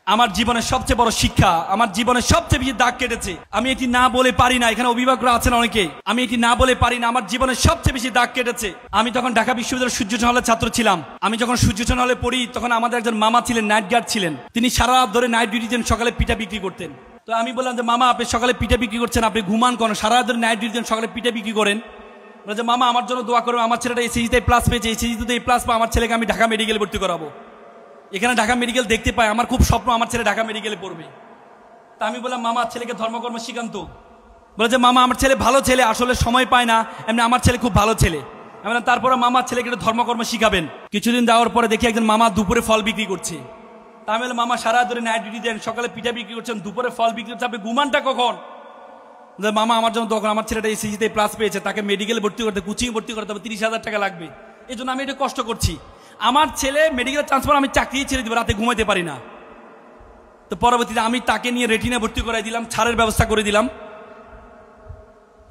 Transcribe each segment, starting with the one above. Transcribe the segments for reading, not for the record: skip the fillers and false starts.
আমার জীবনের সবচেয়ে বড় শিক্ষা, আমার জীবনের সবচেয়ে বেশি দাগ কেটেছে, আমি এটি না বলে পারি না। এখানে অভিভাবকরা আছেন অনেকে, আমি এটি না বলে পারি না, আমার জীবনের সবচেয়ে বেশি দাগ কেটেছে। আমি তখন ঢাকা বিশ্ববিদ্যালয়ের সূর্যচন্দ্র হলের ছাত্র ছিলাম। আমি যখন সূর্যচন্দ্র হলে পড়ি তখন আমাদের একজন মামা ছিলেন, নাইট গার্ড ছিলেন। তিনি সারা রাত ধরে নাইট ডিউটি দেন, সকালে পিঠা বিক্রি করতেন। তো আমি বললাম যে মামা, আপনি সকালে পিঠা বিক্রি করছেন, আপনি ঘুমান কেন? সারা রাত ধরে নাইট ডিউটি দেন, সকালে পিঠা বিক্রি করেন। বলে যে মামা, আমার জন্য দোয়া করবে, আমার ছেলেটা এসএসসিতে প্লাস পেয়েছে, এসএসসিতে এই প্লাস পায়, আমার ছেলেকে আমি ঢাকা মেডিকেলে ভর্তি করাবো। এখানে ঢাকা মেডিকেল দেখতে পাই, আমার খুব স্বপ্ন আমার ছেলে ঢাকা মেডিকেলে পড়বে। তা আমি বললাম মামা, ছেলেকে ধর্মকর্ম শিখান্ত। বলে যে মামা, আমার ছেলে ভালো ছেলে, আসলে সময় পায় না, এমনি আমার ছেলে খুব ভালো ছেলে। আমি বললাম তারপরে মামা, ছেলেকে একটু ধর্মকর্ম শিখাবেন। কিছুদিন যাওয়ার পরে দেখি একজন মামা দুপুরে ফল বিক্রি করছে। তা আমি বললাম মামা, সারা ধরে নাইট ডিউটি দেন, সকালে পিঠা বিক্রি করছেন, দুপুরে ফল বিক্রি করছে, আপনি ঘুমানটা কখন? মামা, আমার জন্য তখন আমার ছেলেটা এসএসসিতে প্লাস পেয়েছে, তাকে মেডিকেলে ভর্তি করতে, কোচিং ভর্তি করতে হবে, 30,000 টাকা লাগবে, এই জন্য আমি একটু কষ্ট করছি। আমার ছেলে মেডিকেলের ট্রান্সফার, আমি চাকরি ছেড়ে দিব, রাতে ঘুমাইতে পারি না। তো পরবর্তীতে আমি তাকে নিয়ে রেটিনা ভর্তি করাই দিলাম, ছাড়ের ব্যবস্থা করে দিলাম।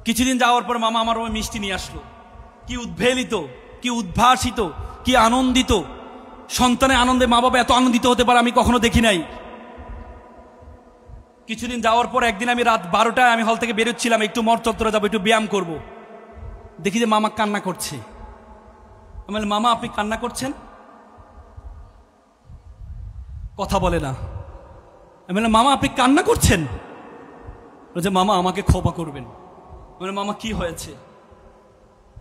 কিছুদিন যাওয়ার পর মামা আমার মিষ্টি নিয়ে আসলো। কি উদ্ভেলিত, কি উদ্ভাসিত, কি আনন্দিত! সন্তানের আনন্দে মা বাবা এত আনন্দিত হতে পারে আমি কখনো দেখি নাই। কিছুদিন যাওয়ার পর একদিন আমি রাত 12টায় আমি হল থেকে বেরোচ্ছিলাম, একটু মঠ চত্বরে যাবো, একটু ব্যায়াম করব। দেখি যে মামা কান্না করছে। আমি বললাম মামা, আপনি কান্না করছেন? কথা বলে না। আমি বললাম মামা, আপনি কান্না করছেন? বলছে মামা, আমাকে ক্ষমা করবেন। আমি বললাম মামা, কি হয়েছে?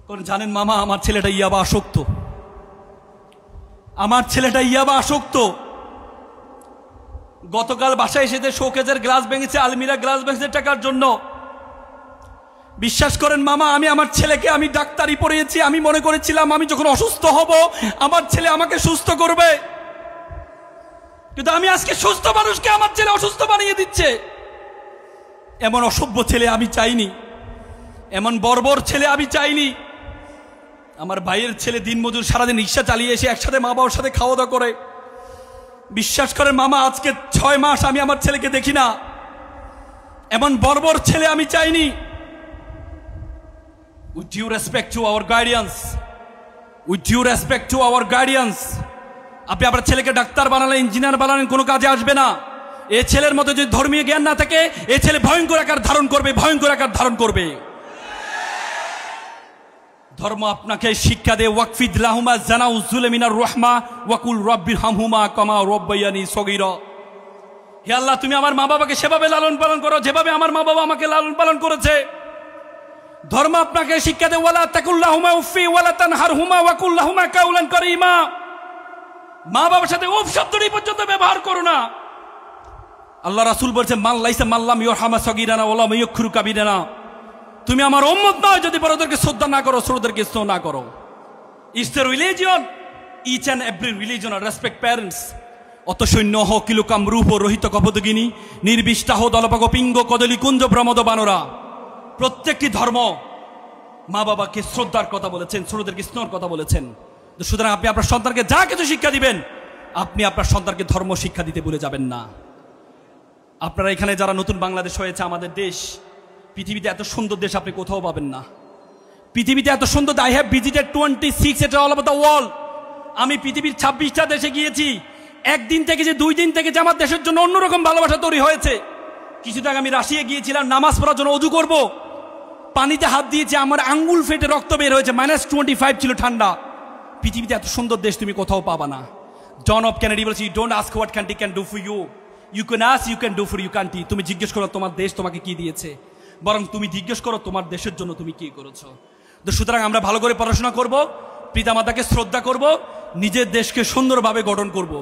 কারণ জানেন মামা, আমার ছেলেটা ইয়াবা আসক্ত। আমার ছেলেটা ইয়াবা আসক্ত। গতকাল বাসায় এসে শোকেজের গ্লাস ভেঙেছে, আলমিরা গ্লাস ভেঙেছে টাকার জন্য। বিশ্বাস করেন মামা, আমি আমার ছেলেকে, আমি ডাক্তারি পড়িয়েছি, আমি মনে করেছিলাম আমি যখন অসুস্থ হব আমার ছেলে আমাকে সুস্থ করবে, কিন্তু আমি আজকে সুস্থ মানুষকে আমার ছেলে অসুস্থ বানিয়ে দিচ্ছে। এমন অসভ্য ছেলে আমি চাইনি, এমন বর্বর ছেলে আমি চাইনি। আমার ভাইয়ের ছেলে দিনমজুর, সারাদিন রিক্সা চালিয়ে এসে একসাথে মা বাবার সাথে খাওয়া দাওয়া করে। বিশ্বাস করেন মামা, আজকে 6 মাস আমি আমার ছেলেকে দেখি না। এমন বর্বর ছেলে আমি চাইনি। With due respect to our guardians, with due respect to our guardians, আপনি আপনার ছেলেকে ডাক্তার বানালেন, ইঞ্জিনিয়ার বানালেন, কোনো কাজে আসবে না। এ ছেলের মধ্যে যদি ধর্মীয় জ্ঞান না থাকে, এ ছেলে ভয়ঙ্কর আকার ধারণ করবে, ভয়ঙ্কর আকার ধারণ করবে। ধর্ম আপনাকে শিক্ষা দেয়, ওয়াকফিদ লাহুমা জানাউ যুলমিনার রাহমা ওয়াকুল রাব্বিরহামহুমা কামা রাব্বায়ানি সগীরা। হে আল্লাহ, তুমি আমার মা বাবাকে সেভাবে লালন পালন করো যেভাবে আমার মা বাবা আমাকে লালন পালন করেছে। ধর্ম আপনাকে শিক্ষা দেয়, ওয়ালা তাকুল্লাহুমা উফি ওয়ালা তানহারহুমা ওয়াকুল্লাহুমা কাউলান কারীমা। মা বাবার সাথে উফ শব্দটি পর্যন্ত ব্যবহার করো না। আল্লাহ রাসূল বলেছেন, মান লাইসা মাল্লাম ইয়ারহামা সগীরানা ওয়ালা মাইয়ুকরু কাবীরানা। তুমি আমার উম্মত নয় যদি বড়দেরকে শ্রদ্ধা না করো, ছোটদেরকে স্নেহ না করো। It's the religion, each and every religion respect parents. অত সৈন্য হ কিলুকাম রূপ রহিত কপদগিনী নির্বিষ্টাহ দলপগ পিঙ্গ কদলী কুঞ্জ প্রমদ বানরা। প্রত্যেকটি ধর্ম মা বাবাকে শ্রদ্ধার কথা বলেছেন, ছোটদেরকে স্নেহের কথা বলেছেন। সুতরাং আপনি আপনার সন্তানকে যা কিছু শিক্ষা দিবেন, আপনি আপনার সন্তানকে ধর্ম শিক্ষা দিতে ভুলে যাবেন না। আপনারা এখানে যারা নতুন বাংলাদেশ হয়েছে, আমাদের দেশ, পৃথিবীতে এত সুন্দর দেশ আপনি কোথাও পাবেন না। পৃথিবীতে এত সুন্দর, আই হ্যাভ ভিজিটেড 26 এটা অল ওভার দ্য ওয়ার্ল্ড। আমি পৃথিবীর 26টা দেশে গিয়েছি। একদিন থেকে যে 2 দিন থেকে যে আমার দেশের জন্য অন্যরকম ভালোবাসা তৈরি হয়েছে। কিছুদিন আগে আমি রাশিয়া গিয়েছিলাম নামাজ পড়ার জন্য, অজু করব, পানিতে হাত দিয়েছি, আমার আঙ্গুল ফেটে রক্ত বের হয়েছে, -25 ছিল ঠান্ডা। পৃথিবীতে এত সুন্দর দেশ তুমি কোথাও পাবা না। জন অফ কেনেডি বলেছে, you don't ask what country can do for you, you can ask you can do for you country. তুমি জিজ্ঞেস করো তোমার দেশ তোমাকে কি দিয়েছে, বরং তুমি জিজ্ঞেস করো তোমার দেশের জন্য তুমি কি করেছো। তো সুতরাং আমরা ভালো করে পড়াশোনা করব, পিতামাতাকে শ্রদ্ধা করব, নিজের দেশকে সুন্দরভাবে গঠন করব।